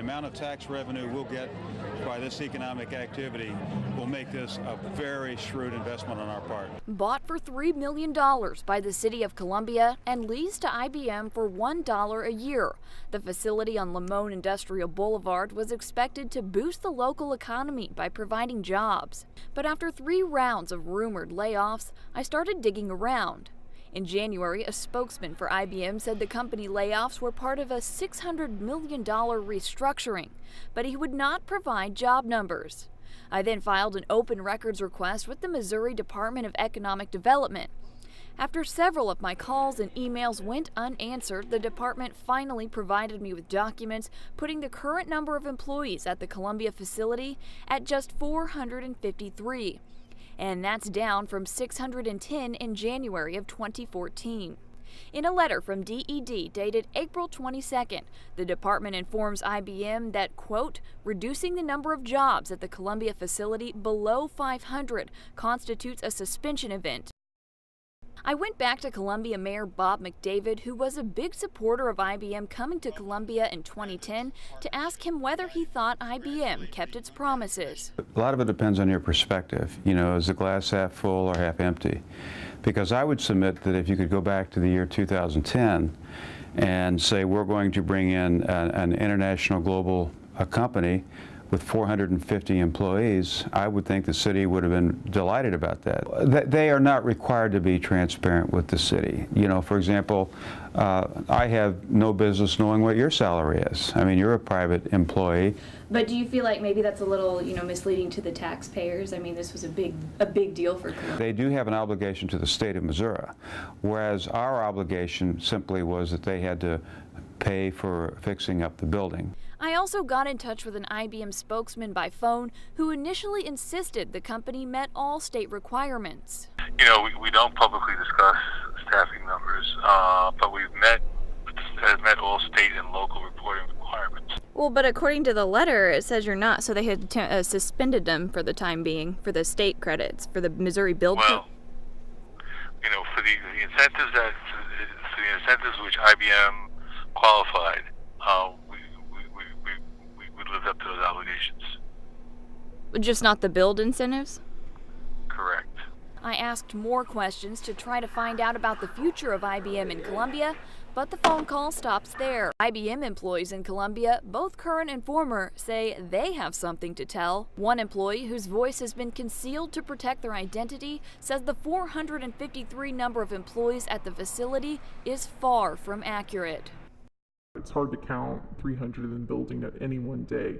The amount of tax revenue we'll get by this economic activity will make this a very shrewd investment on our part. Bought for $3 million by the city of Columbia and leased to IBM for $1 a year, the facility on Limon Industrial Boulevard was expected to boost the local economy by providing jobs. But after 3 rounds of rumored layoffs, I started digging around. In January, a spokesman for IBM said the company layoffs were part of a $600 million restructuring, but he would not provide job numbers. I then filed an open records request with the Missouri Department of Economic Development. After several of my calls and emails went unanswered, the department finally provided me with documents putting the current number of employees at the Columbia facility at just 453. And that's down from 610 in January of 2014. In a letter from DED dated April 22nd, the department informs IBM that, quote, reducing the number of jobs at the Columbia facility below 500 constitutes a suspension event. I went back to Columbia Mayor Bob McDavid, who was a big supporter of IBM coming to Columbia in 2010, to ask him whether he thought IBM kept its promises. A lot of it depends on your perspective. You know, is the glass half full or half empty? Because I would submit that if you could go back to the year 2010 and say we're going to bring in an international global company with 450 employees, I would think the city would have been delighted about that. They are not required to be transparent with the city. You know, for example, I have no business knowing what your salary is. I mean, you're a private employee. But do you feel like maybe that's a little, misleading to the taxpayers? I mean, this was a big deal for Columbia. They do have an obligation to the state of Missouri, whereas our obligation simply was that they had to pay for fixing up the building. I also got in touch with an IBM spokesman by phone who initially insisted the company met all state requirements. You know, we don't publicly discuss staffing numbers, but we've met all state and local reporting requirements. Well, but according to the letter, it says you're not, so they had suspended them for the time being for the state credits, for the Missouri build. Well, you know, for the incentives which IBM qualified, we lived up to those obligations. Just not the build incentives? Correct. I asked more questions to try to find out about the future of IBM in Columbia, but the phone call stops there. IBM employees in Columbia, both current and former, say they have something to tell. One employee, whose voice has been concealed to protect their identity, says the 453 number of employees at the facility is far from accurate. It's hard to count 300 in the building at any one day.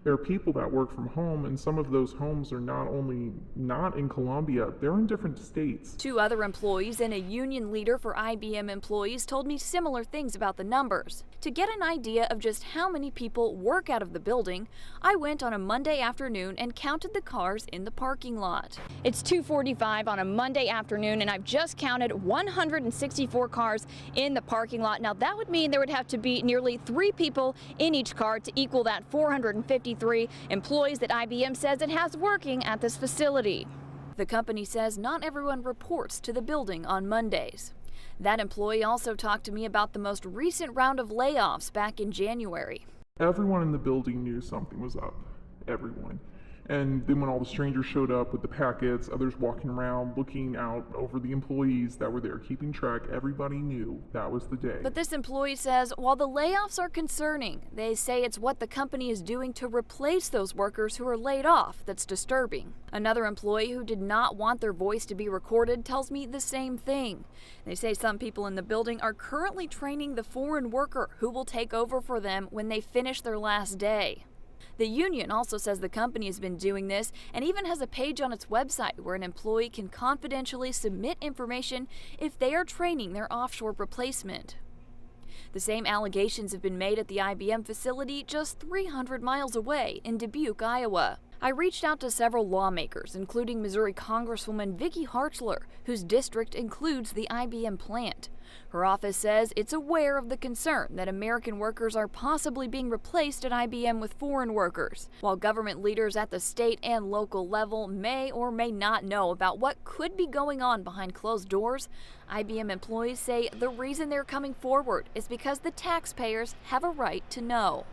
There are people that work from home, and some of those homes are not only not in Columbia, they're in different states. 2 other employees and a union leader for IBM employees told me similar things about the numbers. To get an idea of just how many people work out of the building, I went on a Monday afternoon and counted the cars in the parking lot. It's 2:45 on a Monday afternoon, and I've just counted 164 cars in the parking lot. Now, that would mean there would have to be nearly 3 people in each car to equal that 453 employees that IBM says it has working at this facility. The company says not everyone reports to the building on Mondays. That employee also talked to me about the most recent round of layoffs back in January. Everyone in the building knew something was up. Everyone. And then when all the strangers showed up with the packets, others walking around, looking out over the employees that were there, keeping track, everybody knew that was the day. But this employee says while the layoffs are concerning, they say it's what the company is doing to replace those workers who are laid off that's disturbing. Another employee who did not want their voice to be recorded tells me the same thing. They say some people in the building are currently training the foreign worker who will take over for them when they finish their last day. The union also says the company has been doing this and even has a page on its website where an employee can confidentially submit information if they are training their offshore replacement. The same allegations have been made at the IBM facility just 300 miles away in Dubuque, Iowa. I reached out to several lawmakers, including Missouri Congresswoman Vicki Hartzler, whose district includes the IBM plant. Her office says it's aware of the concern that American workers are possibly being replaced at IBM with foreign workers. While government leaders at the state and local level may or may not know about what could be going on behind closed doors, IBM employees say the reason they're coming forward is because the taxpayers have a right to know.